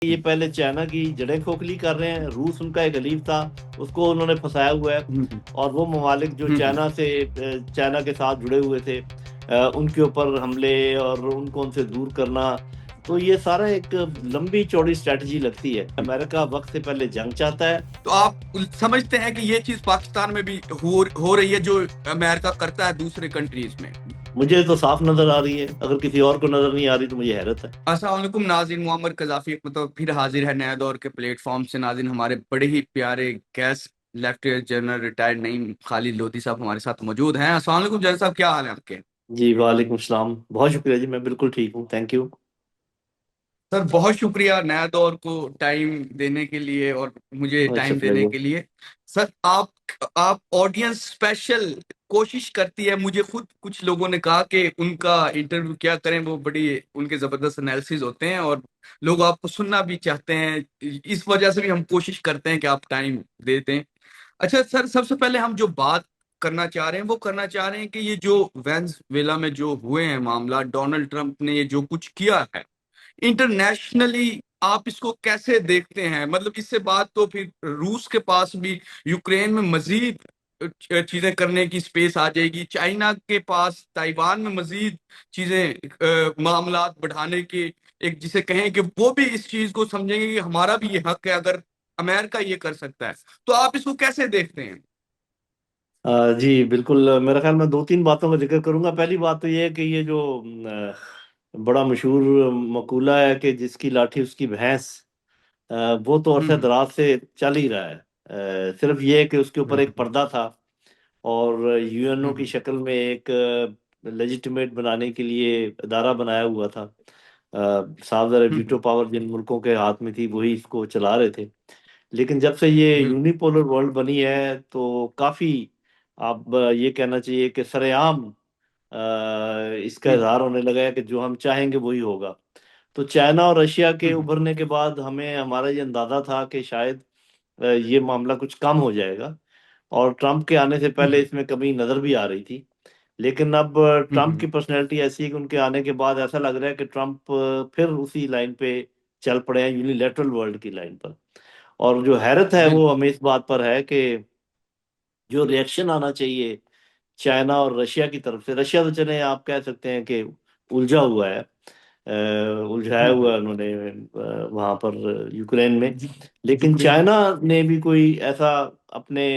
ये पहले चाइना की जड़ें खोखली कर रहे हैं। रूस उनका एक हलीफ था, उसको उन्होंने फंसाया हुआ है। हम्म, और वो ममालिक जो हम्म, चाइना के साथ जुड़े हुए थे, उनके ऊपर हमले और उनको उनसे दूर करना। तो ये सारा एक लंबी चौड़ी स्ट्रेटजी लगती है। अमेरिका वक्त से पहले जंग चाहता है। तो आप समझते हैं कि ये चीज पाकिस्तान में भी हो रही है जो अमेरिका करता है दूसरे कंट्रीज में? मुझे तो साफ नजर आ रही है, अगर किसी और को नजर नहीं आ रही तो मुझे हैरत है। अस्सलाम वालेकुम नाज़रीन, मुअम्मर कज़ाफ़ी मतलब फिर हाजिर है नए दौर के प्लेटफॉर्म से। नाज़रीन, हमारे बड़े ही प्यारे guest lieutenant general retired Naeem Khalid Lodhi साहब हमारे साथ मौजूद हैं। अस्सलाम वालेकुम जनरल साहब, क्या हाल है आपके? जी वालेकुम सलाम, बहुत शुक्रिया जी, मैं बिल्कुल ठीक हूँ, थैंक यू। सर बहुत शुक्रिया नया दौर को टाइम देने के लिए और मुझे अच्छा टाइम देने प्लेजर। के लिए। सर आप ऑडियंस स्पेशल कोशिश करती है। मुझे खुद कुछ लोगों ने कहा कि उनका इंटरव्यू क्या करें, वो बड़ी उनके जबरदस्त एनालिसिस होते हैं और लोग आपको सुनना भी चाहते हैं। इस वजह से भी हम कोशिश करते हैं कि आप टाइम देते हैं। अच्छा सर, सबसे पहले हम जो बात करना चाह रहे हैं वो करना चाह रहे हैं कि ये जो वेनेजुएला में जो हुए हैं मामला, डोनाल्ड ट्रंप ने ये जो कुछ किया है इंटरनेशनली, आप इसको कैसे देखते हैं? मतलब इससे बात तो फिर रूस के पास भी यूक्रेन में मजीद चीजें करने की स्पेस आ जाएगी, चाइना के पास ताइवान में मजीद चीजें मामलात बढ़ाने के, एक जिसे कहें कि वो भी इस चीज को समझेंगे कि हमारा भी ये हक है अगर अमेरिका ये कर सकता है। तो आप इसको कैसे देखते हैं? जी बिल्कुल, मेरा ख्याल मैं दो तीन बातों का जिक्र करूंगा। पहली बात तो ये है कि ये जो बड़ा मशहूर मकूला है कि जिसकी लाठी उसकी भैंस, वो तो अरसे हम्म, दराज से चल ही रहा है। सिर्फ ये है कि उसके ऊपर एक बिल्कुल। पर्दा था और यूएनओ की हम्म, शक्ल में एक लेजिटिमेट बनाने के लिए अदारा बनाया हुआ था। साफ ज़रा वीटो हम्म, पावर जिन मुल्कों के हाथ में थी वही इसको चला रहे थे। लेकिन जब से ये बिल्कुल। यूनिपोलर वर्ल्ड बनी है तो काफी, आप ये कहना चाहिए कि सरेआम इसका हम्म, इजहार होने लगा है कि जो हम चाहेंगे वही होगा। तो चाइना और रशिया के हम्म, उभरने के बाद हमें हमारा ये अंदाजा था कि शायद ये मामला कुछ कम हो जाएगा। और ट्रम्प के आने से पहले हम्म, इसमें कमी नजर भी आ रही थी। लेकिन अब ट्रम्प हम्म, की पर्सनैलिटी ऐसी है कि उनके आने के बाद ऐसा लग रहा है कि ट्रम्प फिर उसी लाइन पे चल पड़े हैं, यूनिलेटरल वर्ल्ड की लाइन पर। और जो हैरत है वो बिल्कुल। हमें इस बात पर है कि जो रिएक्शन आना चाहिए चाइना और रशिया की तरफ से, रशिया तो चले आप कह सकते हैं कि उलझा हुआ है, उलझाया हम्म, हुआ है उन्होंने वहां पर यूक्रेन में। लेकिन यूक्रेन में। चाइना ने भी कोई ऐसा अपने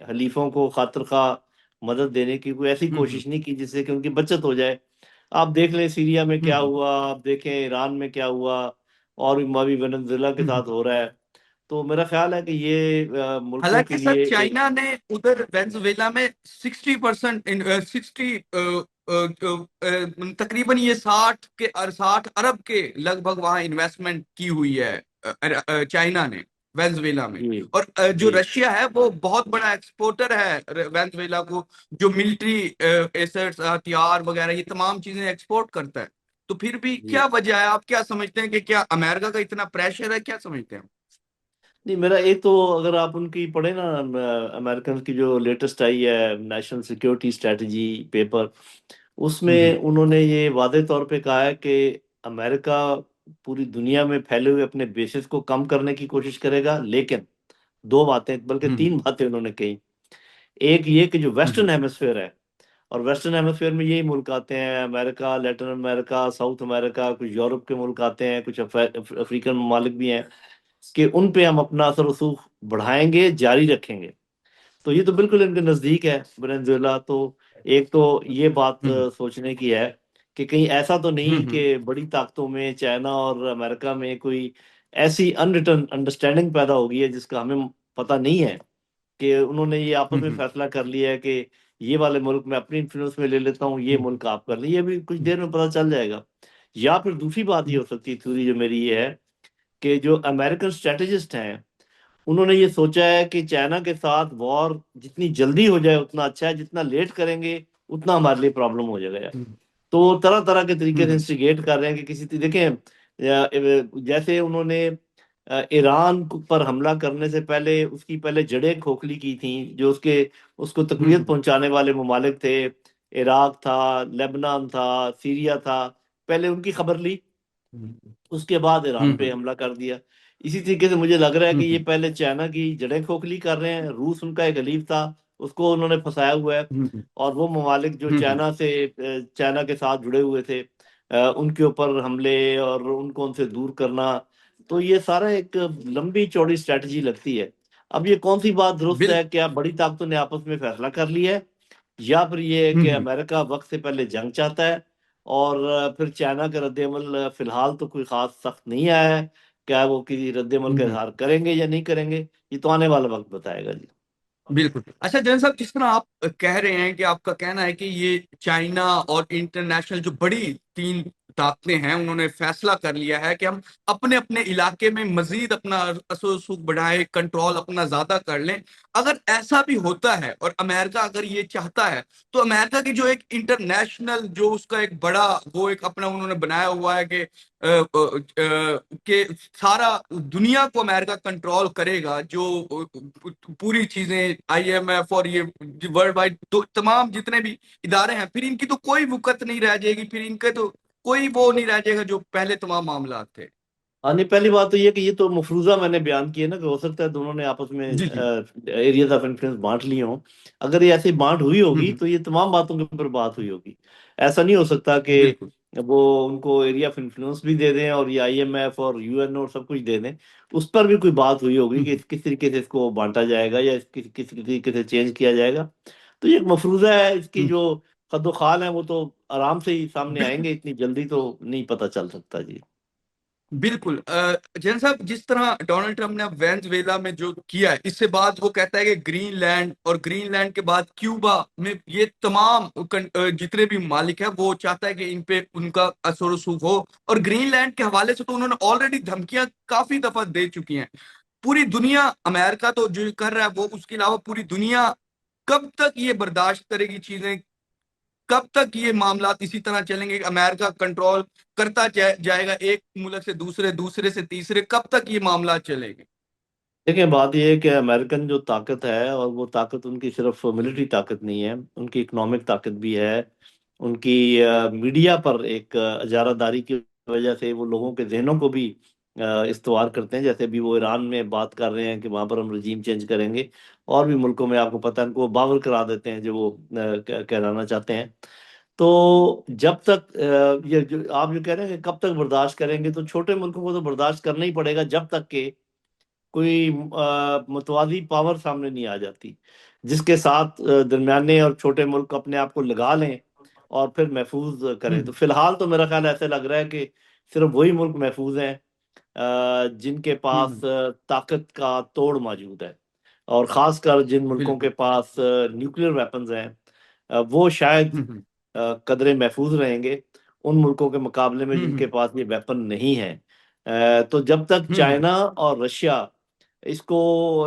हलीफों को खातिर खा मदद देने की कोई ऐसी हम्म, कोशिश नहीं की जिससे कि उनकी बचत हो जाए। आप देख लें सीरिया में क्या हम्म, हुआ, आप देखें ईरान में क्या हुआ, और अभी वेनेजुएला के हम्म। साथ हो रहा है। तो मेरा ख्याल है कि ये मुल्कों के हालांकि सर लिए एक। चाइना ने उधर वेनेजुएला में 60% 60 तकरीबन ये 60 अरब के लगभग वहां इन्वेस्टमेंट की हुई है चाइना ने वेनेजुएला में। जी और जो जी रशिया है वो बहुत बड़ा एक्सपोर्टर है वेनेजुएला को, जो मिलिट्री एसेट्स, हथियार वगैरह ये तमाम चीजें एक्सपोर्ट करता है। तो फिर भी जी। क्या वजह है? आप क्या समझते हैं कि क्या अमेरिका का इतना प्रेशर है? क्या समझते हैं? नहीं, मेरा एक तो अगर आप उनकी पढ़े ना, अमेरिकन की जो लेटेस्ट आई है नेशनल सिक्योरिटी स्ट्रेटजी पेपर, हम्म, उसमें उन्होंने ये वादे तौर पे कहा है कि अमेरिका पूरी दुनिया में फैले हुए अपने बेसिस को कम करने की कोशिश करेगा। लेकिन दो बातें, बल्कि हम्म, तीन बातें उन्होंने कही। एक ये कि जो हम्म, वेस्टर्न हेमिस्फेयर है, और वेस्टर्न हेमिस्फेयर में यही मुल्क आते हैं, America, Latin America, south America, कुछ यूरोप के मुल्क आते हैं, कुछ अफ्रीकन ममालिक भी हैं, कि उन पे हम अपना असर रसूख बढ़ाएंगे, जारी रखेंगे। तो ये तो बिल्कुल इनके नज़दीक है वेनेजुएला। तो एक तो ये बात हम्म, सोचने की है कि कहीं ऐसा तो नहीं हम्म, कि बड़ी ताकतों में चाइना और अमेरिका में कोई ऐसी अनरिटन अंडरस्टैंडिंग पैदा हो गई है जिसका हमें पता नहीं है, कि उन्होंने ये आपस में हम्म, फैसला कर लिया है कि ये वाले मुल्क मैं अपनी इन्फ्लुएंस में ले लेता हूँ, ये हम्म, मुल्क आप कर लीजिए, ये भी कुछ देर में पता चल जाएगा। या फिर दूसरी बात ये हो सकती है, थ्योरी जो मेरी ये है कि जो अमेरिकन स्ट्रेटेजिस्ट हैं उन्होंने ये सोचा है कि चाइना के साथ वॉर जितनी जल्दी हो जाए उतना अच्छा है, जितना लेट करेंगे उतना हमारे लिए प्रॉब्लम हो जाएगा यार। तो तरह तरह के तरीके से हम्म, इंस्टिगेट कर रहे हैं कि देखें, जैसे उन्होंने ईरान पर हमला करने से पहले उसकी पहले जड़ें खोखली की थी, जो उसके उसको तकवीत हम्म, पहुंचाने वाले ममालिक थे, इराक था, लेबनान था, सीरिया था, पहले उनकी खबर ली, हम्म, उसके बाद ईरान पे हम्म, हमला कर दिया। इसी तरीके से मुझे लग रहा है कि ये हम्म पहले चाइना की जड़ें खोखली कर रहे हैं। रूस उनका एक हलीफ था, उसको उन्होंने फंसाया हुआ है। हम्म और वो ममालिक जो हम्म चाइना के साथ जुड़े हुए थे, उनके ऊपर हमले और उनको उनसे दूर करना। तो ये सारा एक लंबी चौड़ी स्ट्रेटजी लगती है। अब ये कौन सी बात दुरुस्त है? बिल्कुल। क्या बड़ी ताकतों ने आपस में फैसला कर लिया है, या फिर ये है कि हम्म अमेरिका वक्त से पहले जंग चाहता है? और फिर चाइना का रद्देमल फिलहाल तो कोई खास सख्त नहीं आया है। क्या वो किसी रद्देमल का हम्म इजहार करेंगे या नहीं करेंगे, ये तो आने वाला वक्त बताएगा जी। बिल्कुल। अच्छा जैन साहब, जिस तरह आप कह रहे हैं कि आपका कहना है कि ये चाइना और इंटरनेशनल जो बड़ी तीन ताकतें हैं, उन्होंने फैसला कर लिया है कि हम अपने अपने इलाके में मजीद अपना असर सुख बढ़ाएं, कंट्रोल अपना ज्यादा कर लें। अगर ऐसा भी होता है और अमेरिका अगर ये चाहता है, तो अमेरिका की जो एक इंटरनेशनल जो उसका एक बड़ा वो एक अपना उन्होंने बनाया हुआ है कि कि सारा दुनिया को अमेरिका कंट्रोल करेगा, जो पूरी चीजें आईएमएफ और ये वर्ल्ड वाइड तो तमाम जितने भी इदारे हैं, फिर इनकी तो कोई वुकत नहीं रह जाएगी, फिर इनके तो कोई वो नहीं रह जाएगा जो पहले तमाम मामला थे। हाँ नहीं, पहली बात तो ये कि ये तो मफरूजा मैंने बयान किया ना, कि हो सकता है दोनों ने आपस में जी जी। एरियाज ऑफ इन्फ्लुएंस बांट लिए हों। अगर ये ऐसी बांट हुई होगी हम्म तो ये तमाम बातों के ऊपर बात हुई होगी। ऐसा नहीं हो सकता कि बिल्कुल। वो उनको एरिया ऑफ इन्फ्लुएंस भी दे दें और ये आईएमएफ और यूएन और सब कुछ दे दें। उस पर भी कोई बात हुई होगी कि हम्म किस तरीके से इसको बांटा जाएगा या किस तरीके से चेंज किया जाएगा। तो ये एक मफरूजा है, इसकी हम्म, जो खद्दो खाल है वो तो आराम से ही सामने बिल्कुल आएंगे, इतनी जल्दी तो नहीं पता चल सकता जी। बिल्कुल। जैन साहब, जिस तरह डोनाल्ड ट्रंप ने अब वेनेजुएला में जो किया है, इससे बाद वो कहता है कि ग्रीनलैंड और ग्रीनलैंड के बाद क्यूबा में ये तमाम जितने भी मालिक है, वो चाहता है कि इन पे उनका असर रसूख हो। और ग्रीनलैंड के हवाले से तो उन्होंने ऑलरेडी धमकियां काफी दफा दे चुकी हैं। पूरी दुनिया, अमेरिका तो जो कर रहा है वो, उसके अलावा पूरी दुनिया कब तक ये बर्दाश्त करेगी चीजें? कब तक ये मामला इसी तरह चलेंगे कि अमेरिका कंट्रोल करता जाएगा एक मुल्क से दूसरे, दूसरे से तीसरे? कब तक ये मामला चलेंगे? देखिए, बात यह है कि अमेरिकन जो ताकत है, और वो ताकत उनकी सिर्फ मिलिट्री ताकत नहीं है, उनकी इकोनॉमिक ताकत भी है। उनकी मीडिया पर एक इजारादारी की वजह से वो लोगों के जहनों को भी इस्तवार करते हैं। जैसे भी वो ईरान में बात कर रहे हैं कि वहां पर हम रजीम चेंज करेंगे, और भी मुल्कों में आपको पता है उनको बावर करा देते हैं जो वो कहलाना चाहते हैं। तो जब तक ये जो आप जो कह रहे हैं कि कब तक बर्दाश्त करेंगे, तो छोटे मुल्कों को तो बर्दाश्त करना ही पड़ेगा जब तक कि कोई मुतवादी पावर सामने नहीं आ जाती, जिसके साथ दरमियाने और छोटे मुल्क अपने आप को लगा लें और फिर महफूज करें। तो हम्म फिलहाल तो मेरा ख्याल ऐसे लग रहा है कि सिर्फ वही मुल्क महफूज हैं जिनके पास हम्म ताकत का तोड़ मौजूद है। और खासकर जिन मुल्कों के बिल्कुल। पास न्यूक्लियर वेपन्स हैं, वो शायद हम्म कदरे महफूज रहेंगे उन मुल्कों के मुकाबले में हम्म जिनके पास ये वेपन नहीं है। तो जब तक हम्म चाइना और रशिया इसको,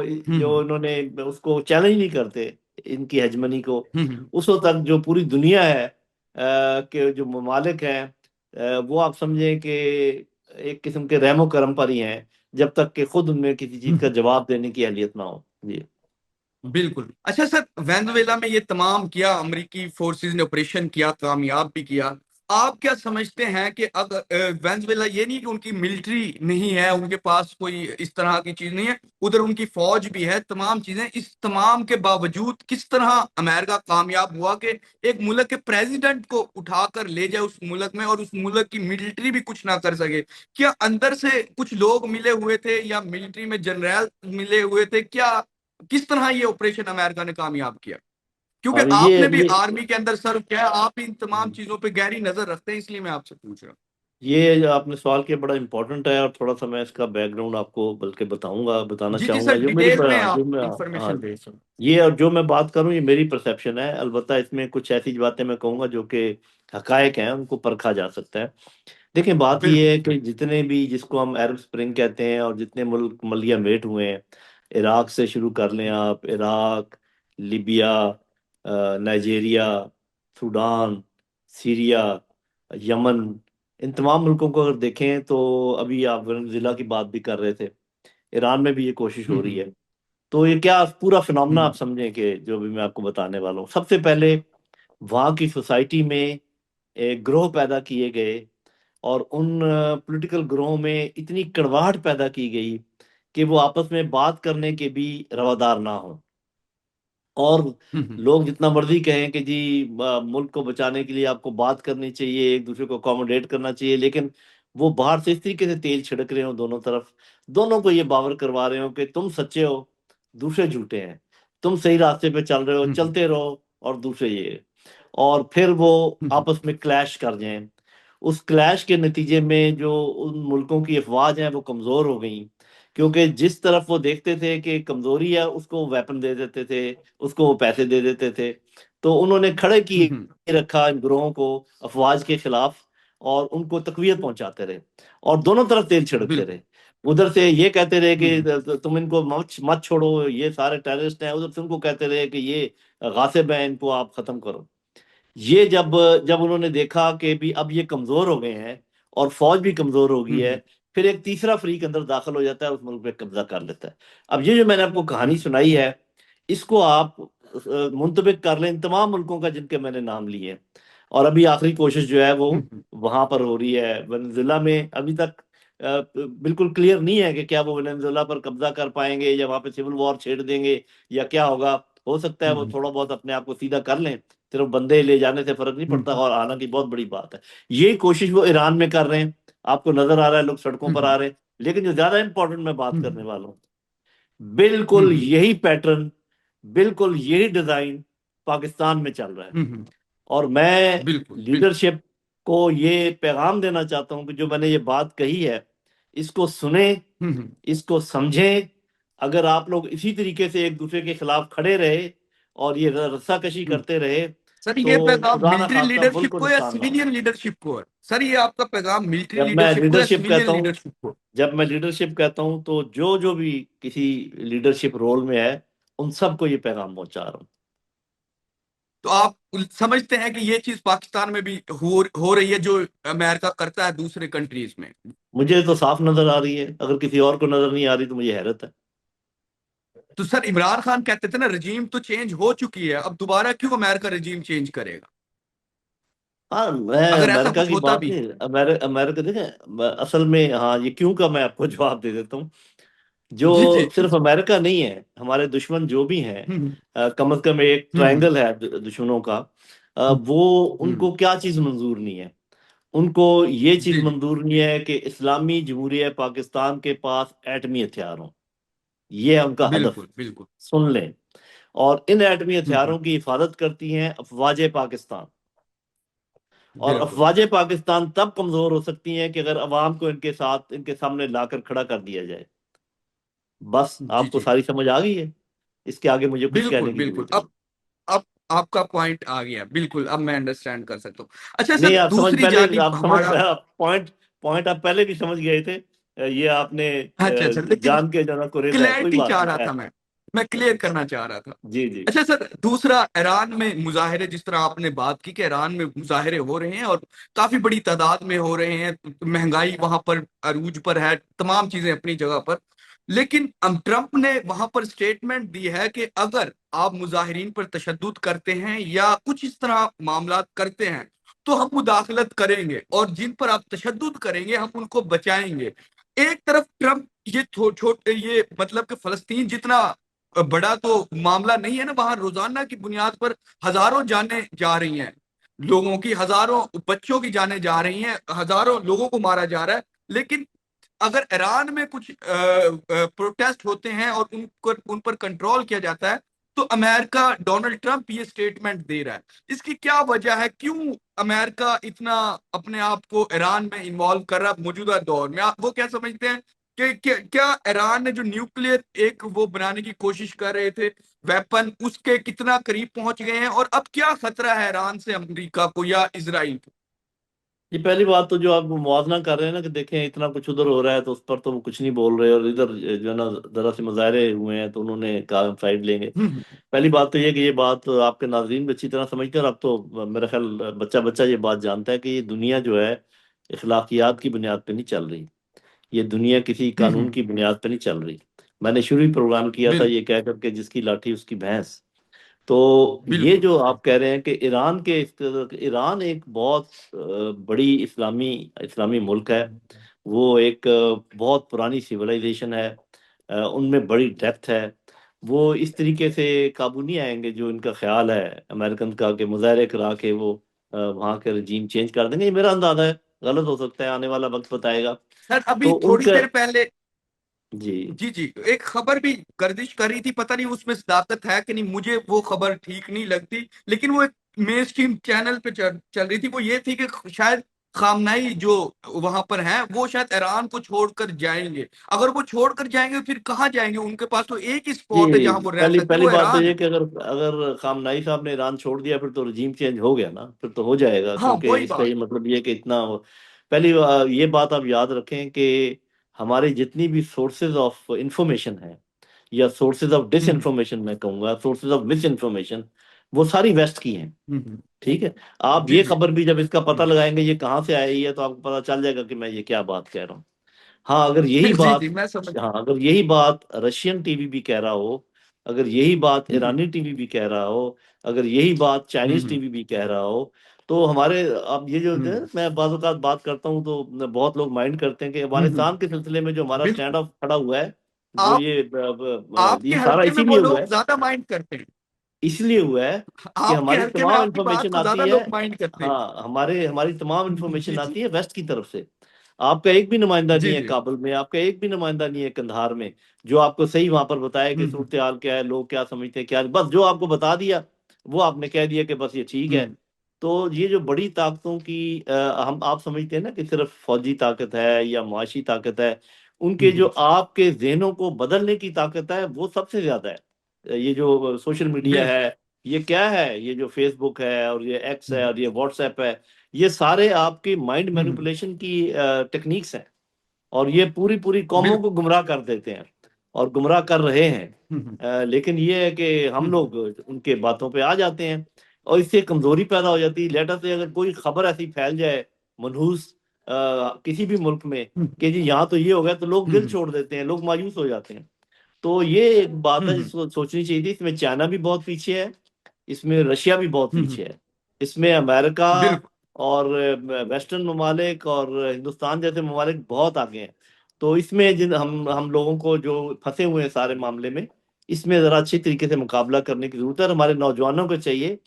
जो हम्म इन्होंने उसको चैलेंज नहीं करते, इनकी हेजमनी को, हम्म उस वक्त तक जो पूरी दुनिया है के जो ममालिक हैं, वो आप समझें कि एक किस्म के रहमो करम पर ही हैं, जब तक कि खुद उनमें किसी चीज का हम्म जवाब देने की अहलियत ना हो जी। बिल्कुल। अच्छा सर, वेनेजुएला में ये तमाम किया, अमेरिकी फोर्सेस ने ऑपरेशन किया, कामयाब भी किया। आप क्या समझते हैं कि अगर वेनेजुएला, ये नहीं कि उनकी मिलिट्री नहीं है, उनके पास कोई इस तरह की चीज नहीं है, उधर उनकी फौज भी है, तमाम चीजें, इस तमाम के बावजूद किस तरह अमेरिका कामयाब हुआ कि एक मुल्क के प्रेसिडेंट को उठाकर ले जाए उस मुल्क में, और उस मुल्क की मिलिट्री भी कुछ ना कर सके? क्या अंदर से कुछ लोग मिले हुए थे, या मिलिट्री में जनरल मिले हुए थे क्या? किस तरह ये ऑपरेशन अमेरिका ने कामयाब किया? क्योंकि और आपने भी ये आर्मी के अंदर सर्व किया है, आप इन तमाम चीजों पे गहरी नजर रखते हैं, इसलिए मैं आपसे पूछ रहा हूँ। ये जो आपने सवाल किया बड़ा इंपॉर्टेंट है, और थोड़ा सा मैं इसका बैकग्राउंड आपको बल्कि बताना जी जी सर, चाहूंगा। डिटेल में जो आप मैं हाँ, इंफॉर्मेशन दें सर। ये और जो मैं बात करूं ये मेरी परसेप्शन है। अलबत्ता इसमें कुछ ऐसी बातें मैं कहूंगा जो कि हकायक हैं, उनको परखा जा सकता है। देखिए, बात ये बिल्कुल। है कि जितने भी, जिसको हम अरब स्प्रिंग कहते हैं, और जितने मुल्क मलिया मेट हुए हैं, इराक से शुरू कर लें आप, Iraq, Libya, Nigeria, Sudan, Syria, Yemen, इन तमाम मुल्कों को अगर देखें तो, अभी आप वेनेजुएला की बात भी कर रहे थे, ईरान में भी ये कोशिश हो रही हम्म है। तो ये क्या पूरा फिनोमेना आप हम्म समझें कि जो भी मैं आपको बताने वाला हूँ। सबसे पहले वहाँ की सोसाइटी में एक ग्रोह पैदा किए गए, और उन पॉलिटिकल ग्रोह में इतनी कड़वाहट पैदा की गई कि वो आपस में बात करने के भी रवादार ना हो। और हम्म, लोग जितना मर्जी कहें कि जी मुल्क को बचाने के लिए आपको बात करनी चाहिए, एक दूसरे को अकोमोडेट करना चाहिए, लेकिन वो बाहर से इस तरीके से तेल छिड़क रहे हो दोनों तरफ, दोनों को ये बावर करवा रहे हो कि तुम सच्चे हो, दूसरे झूठे हैं, तुम सही रास्ते पे चल रहे हो, हम्म, चलते रहो, और दूसरे ये। और फिर वो हम्म, आपस में क्लैश कर जाएं। उस क्लैश के नतीजे में जो उन मुल्कों की अफवाज हैं वो कमजोर हो गई, क्योंकि जिस तरफ वो देखते थे कि कमजोरी है उसको वेपन दे देते थे, उसको वो पैसे दे देते थे। तो उन्होंने खड़े किए हम्म, रखा इन ग्रोहों को अफवाज के खिलाफ, और उनको तकवीत पहुंचाते रहे, और दोनों तरफ तेल छिड़कते बिल्कुल। रहे। उधर से ये कहते रहे कि हम्म, तुम इनको मत मत छोड़ो, ये सारे टेररिस्ट हैं, उधर से उनको कहते रहे कि ये गासिब हैं, इनको आप खत्म करो। ये जब जब उन्होंने देखा कि भी अब ये कमजोर हो गए हैं और फौज भी कमजोर हो गई है, हम्म, फिर एक तीसरा फरीक अंदर दाखिल हो जाता है, उस मुल्क पे कब्जा कर लेता है। अब ये जो मैंने आपको कहानी हम्म, सुनाई है, इसको आप मुंतबिक कर लें इन तमाम मुल्कों का जिनके मैंने नाम लिए हैं। और अभी आखिरी कोशिश जो है वो हम्म, वहां पर हो रही है वेनेजुएला में। अभी तक बिल्कुल क्लियर नहीं है कि क्या वो वेनेजुएला पर कब्जा कर पाएंगे या वहां पे सिविल वॉर छेड़ देंगे या क्या होगा। हो सकता है वो हम्म, थोड़ा बहुत अपने आप को सीधा कर लें, सिर्फ बंदे ले जाने से फर्क नहीं पड़ता, हम्म, और आना की बहुत बड़ी बात है। यही कोशिश वो ईरान में कर रहे हैं, आपको नजर आ रहा है लोग सड़कों पर आ हम्म, रहे हैं। लेकिन जो ज्यादा इंपॉर्टेंट मैं बात करने हम्म, वाला हूँ, बिल्कुल हम्म, यही पैटर्न, बिल्कुल यही डिजाइन पाकिस्तान में चल रहा है। हम्म, और मैं बिल्कुल बिल्कुल। लीडरशिप को ये पैगाम देना चाहता हूं कि जो मैंने ये बात कही है, इसको सुने, हम्म, इसको समझें। अगर आप लोग इसी तरीके से एक दूसरे के खिलाफ खड़े रहे और ये रस्साकशी हम्म। करते रहे, सर ये तो पैगाम खुदा ना मिलिट्री खास्ता मुल्क लीडरशिप को को या नुकसान ना हो। सिविलियन लीडरशिप को है? सर ये आपका पैगाम मिलिट्री जब मैं लीडरशिप को या लीडरशिप सिविलियन कहता हूँ लीडरशिप को? जब मैं लीडरशिप कहता हूँ तो जो जो भी किसी लीडरशिप रोल में है, उन सबको ये पैगाम पहुंचा रहा हूँ। तो आप समझते हैं कि ये चीज पाकिस्तान में भी हो रही है जो अमेरिका करता है दूसरे कंट्रीज में? मुझे तो साफ नजर आ रही है, अगर किसी और को नजर नहीं आ रही तो मुझे हैरत है। तो सर इमरान खान कहते थे ना रजीम तो चेंज हो चुकी है, अब दोबारा क्यों अमेरिका रजीम चेंज करेगा हाँ, मैं अगर ऐसा अमेरिका कुछ की होता बात भी नहीं, है? अमेरिका देखें असल में, हाँ ये क्यों का मैं आपको जवाब दे देता हूँ। जी जी। जो सिर्फ अमेरिका नहीं है, हमारे दुश्मन जो भी हैं, हम्म, कम से कम एक हम्म, ट्रायंगल है दुश्मनों का। हम्म, वो हम्म, उनको क्या चीज मंजूर नहीं है? उनको ये चीज जी जी। मंजूर नहीं है कि इस्लामी जमहूरिया पाकिस्तान के पास एटमी हथियार हो। ये है उनका हदफ। बिल्कुल बिल्कुल। सुन लें। और इन एटमी हम्म, हथियारों की हिफाजत करती हैं अफवाज पाकिस्तान। और बिल्कुल। अफवाज पाकिस्तान तब कमजोर हो सकती हैं कि अगर अवाम को इनके साथ, इनके सामने लाकर खड़ा कर दिया जाए। बस जी आपको जी। सारी समझ आ गई है, इसके आगे मुझे कुछ बिल्कुल कहने की बिल्कुल। जरूरत नहीं। अब आपका पॉइंट आ गया, बिल्कुल अब मैं अंडरस्टैंड कर सकता हूँ। अच्छा नहीं, सर आप समझ दूसरी पहले जानिब आप समझ हमारा। आप पॉइंट पॉइंट आप पहले भी समझ गए थे। ये आपने अच्छा अच्छा, लेकिन जान के जाना कुरेदा है, कोई क्लैरिटी बात चाह नहीं रहा है। था मैं क्लियर करना चाह रहा था। जी जी। अच्छा सर दूसरा, ईरान में मुजाहिरे, जिस तरह आपने बात की कि ईरान में मुजाहिरे हो रहे हैं और काफी बड़ी तादाद में हो रहे हैं, महंगाई वहां पर अरूज पर है, तमाम चीजें अपनी जगह पर। लेकिन ट्रंप ने वहां पर स्टेटमेंट दी है कि अगर आप मुजाहिरीन पर तशद्दुद करते हैं या कुछ इस तरह मामला करते हैं तो हम मुदाखलत करेंगे, और जिन पर आप तशद्दुद करेंगे हम उनको बचाएंगे। एक तरफ ट्रंप ये छोटे ये मतलब कि फलस्तीन जितना बड़ा तो मामला नहीं है ना, वहां रोजाना की बुनियाद पर हजारों जानें जा रही हैं, लोगों की हजारों बच्चों की जानें जा रही हैं, हजारों लोगों को मारा जा रहा है। लेकिन अगर ईरान में कुछ प्रोटेस्ट होते हैं और उन पर कंट्रोल किया जाता है तो अमेरिका, डोनाल्ड ट्रंप ये स्टेटमेंट दे रहा है। इसकी क्या वजह है, क्यों अमेरिका इतना अपने आप को ईरान में इन्वॉल्व कर रहा है मौजूदा दौर में? आप वो क्या समझते हैं कि क्या ईरान ने जो न्यूक्लियर एक वो बनाने की कोशिश कर रहे थे वेपन, उसके कितना करीब पहुंच गए हैं, और अब क्या खतरा है ईरान से अमेरिका को या इसराइल को? ये पहली बात तो जो आप मुआवजा कर रहे हैं ना कि देखें इतना कुछ उधर हो रहा है तो उस पर तो वो कुछ नहीं बोल रहे, और इधर जो है ना जरा से मुजाहरे हुए हैं तो उन्होंने कहा हम साइड लेंगे। हम्म, पहली बात तो ये कि ये बात आपके नाज़रीन भी अच्छी तरह समझते हैं, और अब तो मेरा ख्याल बच्चा बच्चा ये बात जानता है कि ये दुनिया जो है इखलाकियात की बुनियाद पे नहीं चल रही। ये दुनिया किसी कानून हम्म, की बुनियाद पे नहीं चल रही। मैंने शुरू ही प्रोग्राम किया था बिल्कुल। ये कह करके, जिसकी लाठी उसकी भैंस। तो ये बिल्कुल। जो आप कह रहे हैं कि ईरान एक बहुत बड़ी इस्लामी इस्लामी मुल्क है। वो एक बहुत पुरानी सिविलाइजेशन है। उनमें बड़ी डेप्थ है। वो इस तरीके से काबू नहीं आएंगे जो इनका ख्याल है अमेरिकन का, कि मुजाहरे करा के वो वहाँ के रजीम चेंज कर देंगे। ये मेरा अंदाजा है, गलत हो सकता है, आने वाला वक्त बताएगा। सर अभी तो थोड़ी उनका देर पहले, जी जी जी, एक खबर भी गर्दिश कर रही थी, पता नहीं उसमें सदाकत है कि नहीं, मुझे वो खबर ठीक नहीं लगती, लेकिन वो एक मेन स्ट्रीम चैनल पे चल रही थी। वो ये थी कि शायद खामनाई जो वहां पर हैं वो शायद ईरान को छोड़कर जाएंगे। अगर वो छोड़कर जाएंगे फिर कहाँ जाएंगे? उनके पास तो एक ही जी, स्पॉट है जहां वो रह पहली सकते, पहली वो बात तो ईरान ये है। कि अगर अगर खामनाई साहब ने ईरान छोड़ दिया फिर तो रजीम चेंज हो गया ना, फिर तो हो जाएगा, हाँ क्योंकि वही इसका बात। ये मतलब ये कि इतना पहली ये बात आप याद रखें कि हमारी जितनी भी सोर्सेज ऑफ इंफॉर्मेशन है, या sources of this hmm information मैं कहूँगा, सोर्सेज ऑफ मिस इंफॉर्मेशन, वो सारी वेस्ट की हैं। हम्म। ठीक है। आप जी ये जी। खबर भी जब इसका पता हम्म, लगाएंगे ये कहाँ से आई है, तो आपको पता चल जाएगा कि मैं ये क्या बात कह रहा हूँ। हाँ, अगर यही जी जी बात मैं समझ। हाँ, अगर यही बात रशियन टीवी भी कह रहा हो, अगर यही बात हम्म ईरानी टीवी भी कह रहा हो, अगर यही बात चाइनीज हम्म टीवी भी कह रहा हो, तो हमारे अब ये जो हम्म मैं बाज़ औक़ात बात करता हूँ तो बहुत लोग माइंड करते हैं कि हम्म। अफगानिस्तान के सिलसिले में जो हमारा स्टैंड बिल्कुल। ऑफ खड़ा हुआ है, जो आप आपके ये सारा हल्के में इसीलिए वो हुआ लोग है, ज्यादा माइंड करते हैं। इसलिए हुआ है कि आपके हमारी हल्के में तमाम आपकी बात इंफॉर्मेशन को ज्यादा आती है। लोग माइंड करते हैं। हाँ, हमारी तमाम जी इंफॉर्मेशन जी आती है वेस्ट की तरफ से। आपका एक भी नुमाइंदा नहीं जी है जी। काबुल में, आपका एक भी नुमाइंदा नहीं है कंधार में, जो आपको सही वहां पर बताए कि हम्म सूरत हाल क्या है, लोग क्या समझते हैं क्या, बस जो आपको बता दिया वो आपने कह दिया कि बस ये ठीक है। हम्म तो ये जो बड़ी ताकतों की हम आप समझते हैं ना कि सिर्फ फौजी ताकत है या मुआशी ताकत है, उनके जो हम्म आपके जहनों को बदलने की ताकत है वो सबसे ज्यादा है। ये जो सोशल मीडिया बिल्कुल है, ये क्या है, ये जो फेसबुक है और ये एक्स है हम्म और ये व्हाट्सएप है, ये सारे आपकी माइंड हम्म, मैनिपुलेशन की टेक्निक्स हैं। और ये पूरी पूरी कौमों को बिल्कुल गुमराह कर देते हैं और गुमराह कर रहे हैं। हम्म लेकिन ये है कि हम हम्म लोग उनके बातों पे आ जाते हैं, और इससे कमजोरी पैदा हो जाती है। लेटर से अगर कोई खबर ऐसी फैल जाए मनहूस किसी भी मुल्क में हम्म कि जी यहाँ तो ये हो गया, तो लोग दिल हम्म छोड़ देते हैं, लोग मायूस हो जाते हैं। तो ये एक बात है हम्म जिसको सोचनी चाहिए थी। इसमें चाइना भी बहुत पीछे है, इसमें रशिया भी बहुत हम्म, पीछे है, इसमें अमेरिका बिल्कुल और वेस्टर्न ममालिक और हिंदुस्तान जैसे ममालिक बहुत आगे हैं। तो इसमें जिन हम लोगों को जो फंसे हुए हैं सारे मामले में, इसमें ज़रा अच्छी तरीके से मुकाबला करने की जरूरत है। और हमारे नौजवानों को चाहिए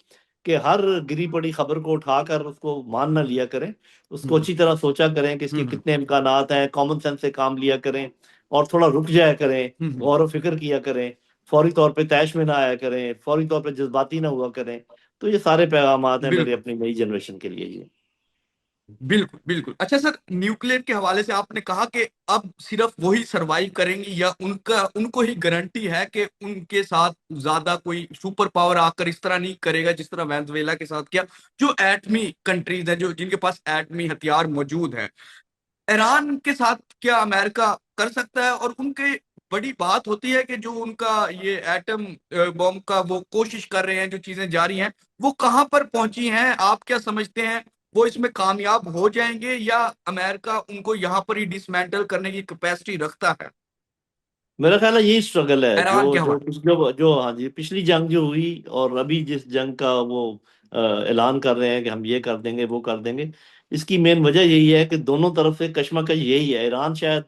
कि हर गिरी पड़ी खबर को उठाकर उसको मान ना लिया करें, उसको हम्म अच्छी तरह सोचा करें कि इसके हम्म कितने इम्कानात हैं, कॉमन सेंस से काम लिया करें, और थोड़ा रुक जाया करें, हम्म, गौर व फिक्र किया करें, फौरी तौर पे तैश में ना आया करें, फौरी तौर पे जज्बाती ना हुआ करें। तो ये सारे पैगामात हैं मेरे बिल्कुल अपनी नई जनरेशन के लिए ये। बिल्कुल बिल्कुल। अच्छा सर, न्यूक्लियर के हवाले से आपने कहा कि अब सिर्फ वही सरवाइव करेंगे, या उनका उनको ही गारंटी है कि उनके साथ ज्यादा कोई सुपर पावर आकर इस तरह नहीं करेगा जिस तरह वेनेजुएला के साथ किया, जो एटमी कंट्रीज हैं, जो जिनके पास एटमी हथियार मौजूद है। ईरान के साथ क्या अमेरिका कर सकता है? और उनके बड़ी बात होती है कि जो उनका ये एटम बॉम्ब का वो कोशिश कर रहे हैं, जो चीजें जारी हैं, वो कहां पर पहुंची हैं? आप क्या समझते हैं, वो इसमें कामयाब हो जाएंगे, या अमेरिका उनको यहाँ पर ही डिसमेंटल करने की कैपेसिटी रखता है? मेरा ख्याल है यही स्ट्रगल है जो ईरान के जो हवाले। जो हाँ जी, पिछली जंग जो हुई और अभी जिस जंग का वो ऐलान कर रहे हैं कि हम ये कर देंगे वो कर देंगे, इसकी मेन वजह यही है कि दोनों तरफ से कशमकश यही है। ईरान शायद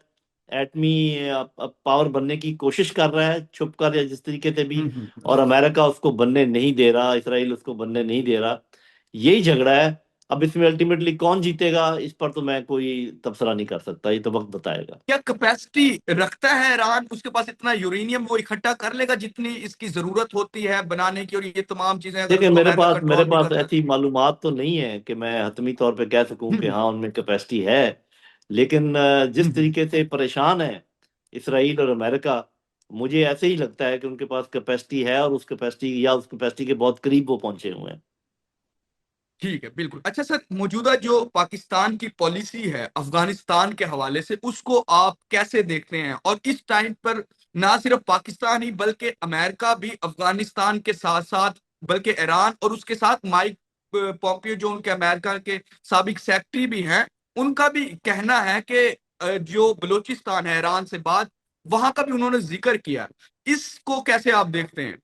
एटमी पावर बनने की कोशिश कर रहा है छुप कर या जिस तरीके से भी, हम्म। और अमेरिका उसको बनने नहीं दे रहा, इसराइल उसको बनने नहीं दे रहा। यही झगड़ा है। अब इसमें अल्टीमेटली कौन जीतेगा इस पर तो मैं कोई तबसरा नहीं कर सकता, ये तो वक्त बताएगा। क्या कैपेसिटी रखता है ईरान? उसके पास इतना यूरेनियम वो इकट्ठा कर लेगा जितनी इसकी जरूरत होती है बनाने की, और ये तमाम चीजें अगर देखिए, उसको मेरे अमेरिका पास मेरे कंट्रोल भी पास करता है? ऐसी मालूमात तो नहीं है कि मैं हतमी तौर पे कह सकूं कि हम्म हाँ उनमें कैपेसिटी है। लेकिन जिस हम्म तरीके से परेशान है इसराइल और अमेरिका, मुझे ऐसे ही लगता है कि उनके पास कैपेसिटी है, और उस कैपेसिटी के बहुत करीब वो पहुंचे हुए हैं। ठीक है बिल्कुल। अच्छा सर, मौजूदा जो पाकिस्तान की पॉलिसी है अफगानिस्तान के हवाले से, उसको आप कैसे देखते हैं? और इस टाइम पर ना सिर्फ पाकिस्तान ही बल्कि अमेरिका भी अफगानिस्तान के साथ साथ, बल्कि ईरान और उसके साथ माइक पॉम्पियो जो उनके अमेरिका के साबिक सेक्रेटरी भी हैं, उनका भी कहना है कि जो बलूचिस्तान है ईरान से बाद, वहां का भी उन्होंने जिक्र किया। इसको कैसे आप देखते हैं?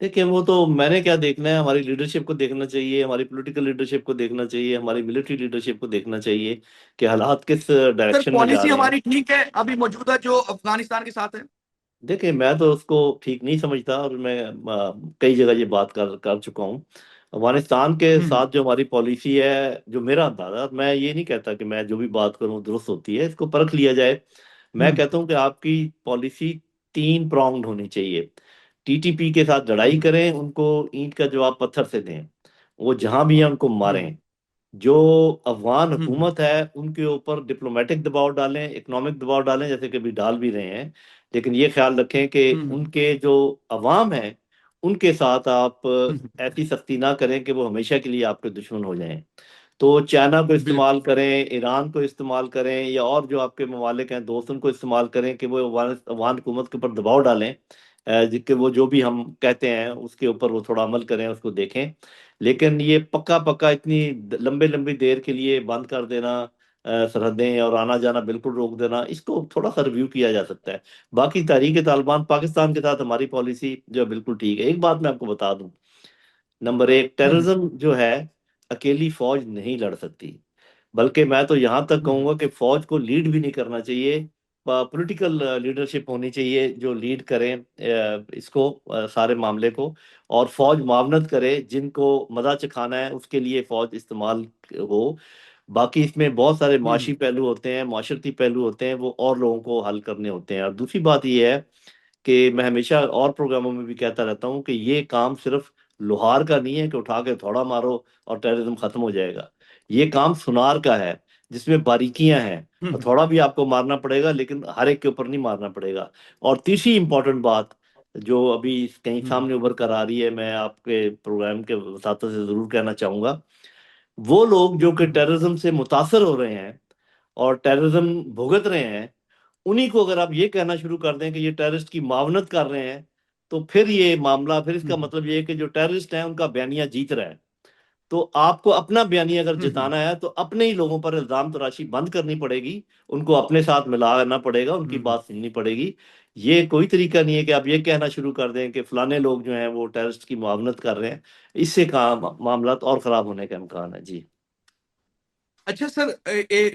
देखिए, वो तो मैंने क्या देखना है, हमारी लीडरशिप को देखना चाहिए, हमारी पॉलिटिकल लीडरशिप को देखना चाहिए, हमारी मिलिट्री लीडरशिप को देखना चाहिए कि हालात किस सर डायरेक्शन में जा पॉलिसी रहे हैं। हमारी ठीक है अभी मौजूदा जो अफगानिस्तान के साथ है? देखिए, मैं तो उसको ठीक नहीं समझता, और मैं कई जगह ये बात कर कर चुका हूँ। अफगानिस्तान के हम्म साथ जो हमारी पॉलिसी है, जो मेरा अंदाजा, मैं ये नहीं कहता कि मैं जो भी बात करूँ दुरुस्त होती है, इसको परख लिया जाए। मैं हम्म कहता हूँ कि आपकी पॉलिसी तीन प्रोंग्ड होनी चाहिए। टीटीपी के साथ लड़ाई हम्म करें, उनको ईंट का जवाब पत्थर से दें, वो जहां भी है उनको हम्म मारें। जो अफगान हम्म हुकूमत है उनके ऊपर डिप्लोमेटिक दबाव डालें, इकोनॉमिक दबाव डालें, जैसे कि अभी डाल भी रहे हैं। लेकिन ये ख्याल रखें कि हम्म उनके जो अवाम है उनके साथ आप हम्म, ऐसी सख्ती ना करें कि वो हमेशा के लिए आपके दुश्मन हो जाएं। तो चाइना को बिल्कुल। इस्तेमाल करें, ईरान को इस्तेमाल करें, या और जो आपके ममालिक हैं दोस्त उनको इस्तेमाल करें कि वो अफगान अफगान हुकूमत के ऊपर दबाव डालें, कि वो जो भी हम कहते हैं उसके ऊपर वो थोड़ा अमल करें, उसको देखें। लेकिन ये पक्का पक्का इतनी लंबे लंबी देर के लिए बंद कर देना सरहदें, और आना जाना बिल्कुल रोक देना, इसको थोड़ा सा रिव्यू किया जा सकता है। बाकी तहरीक तालिबान पाकिस्तान के साथ हमारी पॉलिसी जो है बिल्कुल ठीक है। एक बात मैं आपको बता दूं, नंबर एक, हम्म टेररिज्म जो है अकेली फौज नहीं लड़ सकती। बल्कि मैं तो यहां तक हम्म कहूंगा कि फौज को लीड भी नहीं करना चाहिए, पॉलिटिकल लीडरशिप होनी चाहिए जो लीड करें इसको, सारे मामले को। और फौज मावनत करे, जिनको मजा चखाना है उसके लिए फौज इस्तेमाल हो। बाकी इसमें बहुत सारे हम्म माशी पहलू होते हैं, माशरती पहलू होते हैं, वो और लोगों को हल करने होते हैं। और दूसरी बात ये है कि मैं हमेशा और प्रोग्रामों में भी कहता रहता हूँ कि ये काम सिर्फ लोहार का नहीं है कि उठा के थोड़ा मारो और टेररिज्म खत्म हो जाएगा। ये काम सुनार का है, जिसमें बारीकियां हैं, और हम्म थोड़ा भी आपको मारना पड़ेगा, लेकिन हर एक के ऊपर नहीं मारना पड़ेगा। और तीसरी इंपॉर्टेंट बात जो अभी कहीं हम्म सामने उभर कर आ रही है, मैं आपके प्रोग्राम के साथों से जरूर कहना चाहूंगा, वो लोग जो कि हम्म टेररिज्म से मुतासर हो रहे हैं और टेररिज्म भुगत रहे हैं, उन्हीं को अगर आप ये कहना शुरू कर दें कि ये टेररिस्ट की मावनत कर रहे हैं, तो फिर ये मामला, फिर इसका हम्म मतलब ये है कि जो टेररिस्ट हैं उनका बयानिया जीत रहा है। तो आपको अपना बयानिया अगर हम्म जिताना है तो अपने ही लोगों पर इल्जाम तराशी बंद करनी पड़ेगी, उनको अपने साथ मिलाना पड़ेगा, उनकी हम्म बात सुननी पड़ेगी। ये कोई तरीका नहीं है कि आप ये कहना शुरू कर दें कि फलाने लोग जो हैं वो टेररिस्ट की मुआवनत कर रहे हैं। इससे काम मामला और खराब होने का इम्कान है जी। अच्छा सर,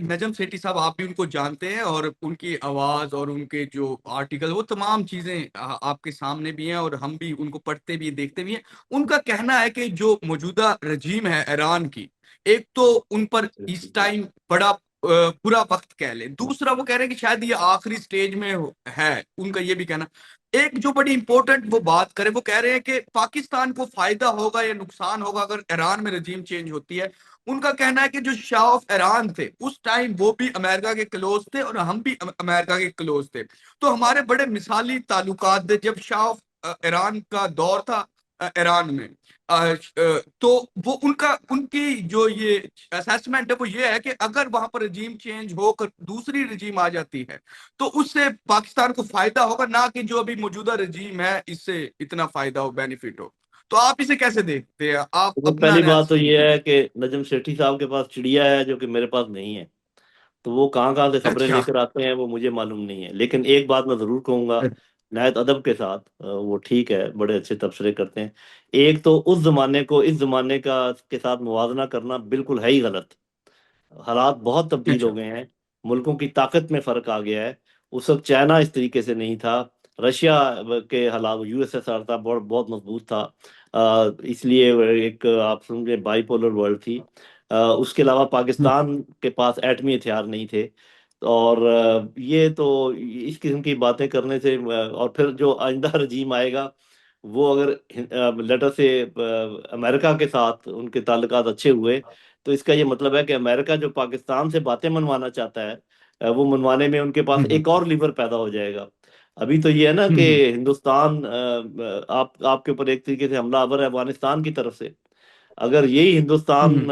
नजम सेठी साहब, आप भी उनको जानते हैं और उनकी आवाज और उनके जो आर्टिकल, वो तमाम चीजें आपके सामने भी हैं और हम भी उनको पढ़ते भी हैं, देखते भी हैं। उनका कहना है कि जो मौजूदा रजीम है ईरान की, एक तो उन पर इस टाइम बड़ा बुरा वक्त कह ले, दूसरा वो कह रहे हैं कि शायद ये आखिरी स्टेज में है, उनका ये भी कहना। एक जो बड़ी इंपॉर्टेंट वो बात करें, वो कह रहे हैं कि पाकिस्तान को फायदा होगा या नुकसान होगा अगर ईरान में रजीम चेंज होती है। उनका कहना है कि जो शाह ऑफ ईरान थे उस टाइम वो भी अमेरिका के क्लोज थे और हम भी अमेरिका के क्लोज थे, तो हमारे बड़े मिसाली ताल्लुकात थे जब शाह ऑफ ईरान का दौर था ईरान में। तो वो उनका उनकी जो ये असेसमेंट है वो ये है कि अगर वहां पर रजीम चेंज होकर दूसरी रजीम आ जाती है तो उससे पाकिस्तान को फायदा होगा, ना कि जो अभी मौजूदा रजीम है इससे इतना फायदा हो, बेनिफिट हो। तो आप इसे कैसे देखते हैं? आप तो अपना पहली बात तो एनालिसिस ये दीजिए। है कि नजम सेठी साहब के पास चिड़िया है जो कि मेरे पास नहीं है। तो वो कहाँ कहाँ से खबरें अच्छा। लेकर आते हैं वो मुझे मालूम नहीं है। लेकिन एक बात मैं जरूर कहूंगा, नायत अदब के साथ, वो ठीक है, बड़े अच्छे तबसरे करते हैं। एक तो उस जमाने को इस जमाने का के साथ मुवाजना करना बिल्कुल है ही गलत। हालात बहुत तब्दील हो अच्छा। गए हैं, मुल्कों की ताकत में फर्क आ गया है। उस वक्त चाइना इस तरीके से नहीं था, रशिया के हालात, यूएसएसआर था, बहुत बहुत मजबूत था। इसलिए एक आप समझे बाइपोलर वर्ल्ड थी। उसके अलावा हम्म पाकिस्तान के पास एटमी हथियार नहीं थे। और ये तो इस किस्म की बातें करने से, और फिर जो आइंदा रजीम आएगा वो अगर लेटर से अमेरिका के साथ उनके ताल्लुकात अच्छे हुए, तो इसका ये मतलब है कि अमेरिका जो पाकिस्तान से बातें मनवाना चाहता है, वो मनवाने में उनके पास हम्म एक और लीवर पैदा हो जाएगा। अभी तो ये है ना कि हम्म हिंदुस्तान आपके ऊपर एक तरीके से हमलावर है अफगानिस्तान की तरफ से। अगर यही हिंदुस्तान हम्म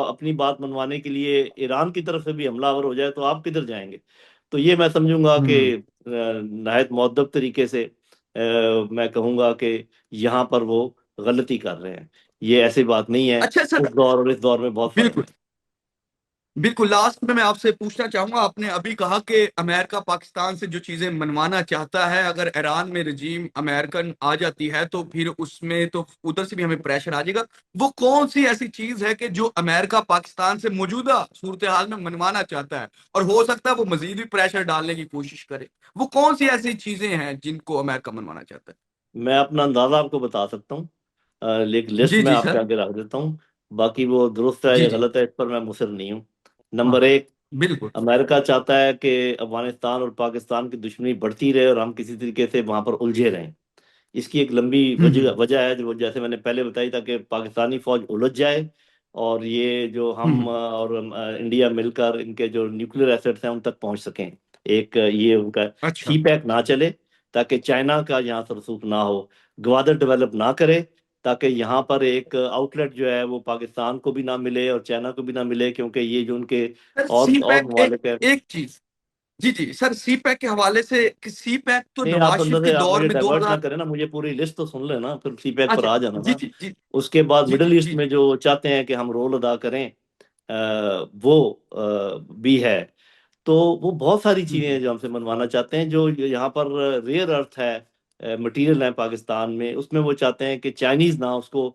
अपनी बात मनवाने के लिए ईरान की तरफ से भी हमलावर हो जाए, तो आप किधर जाएंगे? तो ये मैं समझूंगा कि हम्म। नहायत मुअद्दब तरीके से मैं कहूंगा कि यहाँ पर वो गलती कर रहे हैं। ये ऐसी बात नहीं है। अच्छा सर। उस दौर और इस दौर में बहुत फर्क बिल्कुल। है। बिल्कुल, लास्ट में मैं आपसे पूछना चाहूँगा, आपने अभी कहा कि अमेरिका पाकिस्तान से जो चीज़ें मनवाना चाहता है, अगर ईरान में रेजीम अमेरिकन आ जाती है, तो फिर उसमें तो उधर से भी हमें प्रेशर आ जाएगा। वो कौन-सी ऐसी चीज़ है कि जो अमेरिका पाकिस्तान से मौजूदा सूरत-ए-हाल में मनवाना चाहता है? और हो सकता है वो मज़ीद भी प्रेशर डालने की कोशिश करे। वो कौन-सी ऐसी चीज़ें हैं जिनको अमेरिका मनवाना चाहता है? मैं अपना अंदाजा आपको बता सकता हूँ। एक लिस्ट जी, मैं जी आपके सर। आगे रख देता हूँ। बाकी वो दुरुस्त है जी, या जी। गलत है, इस पर मैं मुसर नहीं हूँ। हाँ, नंबर एक, बिल्कुल। अमेरिका चाहता है कि अफगानिस्तान और पाकिस्तान की दुश्मनी बढ़ती रहे और हम किसी तरीके से वहां पर उलझे रहें। इसकी एक लंबी हुँ, वजह हुँ। वजह है, जो जैसे मैंने पहले बताई था कि पाकिस्तानी फौज उलझ जाए और ये जो हुँ, हम हुँ। और इंडिया मिलकर इनके जो न्यूक्लियर एसेट्स हैं उन तक पहुंच सकें। एक ये उनका अच्छा। सी पैक ना चले, ताकि चाइना का यहाँ से रसूख ना हो। ग्वादर डेवलप ना करे, ताकि यहाँ पर एक आउटलेट जो है वो पाकिस्तान को भी ना मिले और चाइना को भी ना मिले, क्योंकि ये जो उनके सर और सी-पैक एक ममालिक है। एक चीज़, जी, जी। सर सी-पैक के हवाले से कि सी-पैक तो नहीं, आप नवाज़ शरीफ अंदर के से आप दौर मुझे में डाइवर्ट ना 2000, करें ना, मुझे पूरी लिस्ट तो सुन लेना, फिर सी पैक पर अच्छा, आ जाना जी, ना। जी, जी। उसके बाद जी, जी, मिडिल ईस्ट जी, में जी। जो चाहते हैं कि हम रोल अदा करें, वो भी है। तो वो बहुत सारी हुँ, चीजें हैं हुँ। जो हमसे मनवाना चाहते हैं। जो यहाँ पर रेयर अर्थ है, मटेरियल है पाकिस्तान में, उसमें वो चाहते हैं कि चाइनीज ना उसको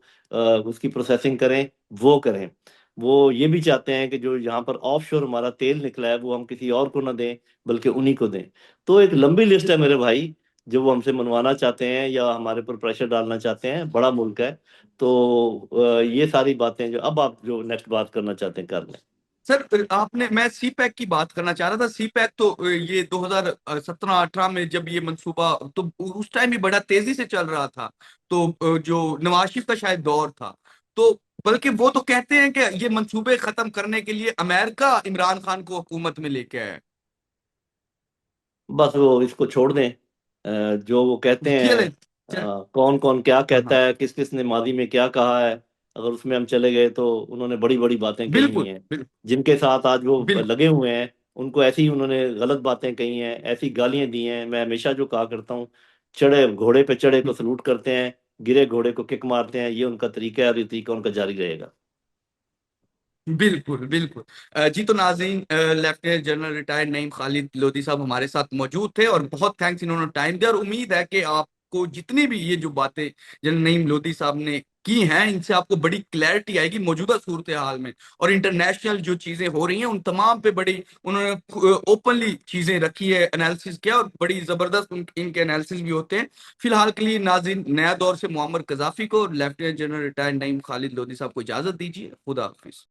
उसकी प्रोसेसिंग करें, वो करें। वो ये भी चाहते हैं कि जो यहाँ पर ऑफ शोर हमारा तेल निकला है वो हम किसी और को ना दें, बल्कि उन्हीं को दें। तो एक लंबी लिस्ट है मेरे भाई, जो वो हमसे मनवाना चाहते हैं या हमारे पर प्रेशर डालना चाहते हैं। बड़ा मुल्क है। तो ये सारी बातें जो अब आप जो नेक्स्ट बात करना चाहते हैं कर लें। सर आपने, मैं सी-पैक की बात करना चाह रहा था। सी-पैक तो ये 2017-18 में जब ये मंसूबा, तो उस टाइम भी बड़ा तेज़ी से चल रहा था। तो जो नवाज़ शरीफ का शायद दौर था। तो बल्कि वो तो कहते हैं कि ये मंसूबे खत्म करने के लिए अमेरिका इमरान खान को हुकूमत में लेके आया है। बस वो इसको छोड़ दें। जो वो कहते ये हैं, ले चल कौन कौन क्या हाँ, कहता हाँ। है, किस किस ने मादी में क्या कहा है, अगर उसमें हम चले गए तो उन्होंने बड़ी बड़ी बातें कही बिल्कुल, हैं। बिल्कुल, जिनके साथ आज वो बिल्कुल। लगे हुए हैं, उनको ऐसी ही उन्होंने गलत बातें कही हैं, ऐसी गालियां दी हैं। मैं हमेशा जो कहा करता हूँ, चढ़े घोड़े पे चढ़े को हुँ, सलूट करते हैं, गिरे घोड़े को किक मारते हैं। ये उनका तरीका है और ये तरीका उनका जारी रहेगा। बिल्कुल, बिल्कुल। जी तो नाज़रीन, lieutenant general retired Naeem Khalid Lodhi साहब हमारे साथ मौजूद थे और बहुत थैंक्स, इन्होंने टाइम दिया और उम्मीद है कि आपको जितनी भी ये जो बातें जनरल नईम लोधी साहब ने की हैं, इनसे आपको बड़ी क्लैरिटी आएगी मौजूदा सूरत-ए-हाल में, और इंटरनेशनल जो चीज़ें हो रही हैं, उन तमाम पे बड़ी उन्होंने ओपनली चीज़ें रखी है, एनालिसिस किया और बड़ी ज़बरदस्त इनके एनालिसिस भी होते हैं। फिलहाल के लिए नाज़रीन, नया दौर से मुअम्मर कज़ाफ़ी को और lieutenant general retired Naeem Khalid Lodhi साहब को इजाज़त दीजिए। खुदा हाफ़िज़।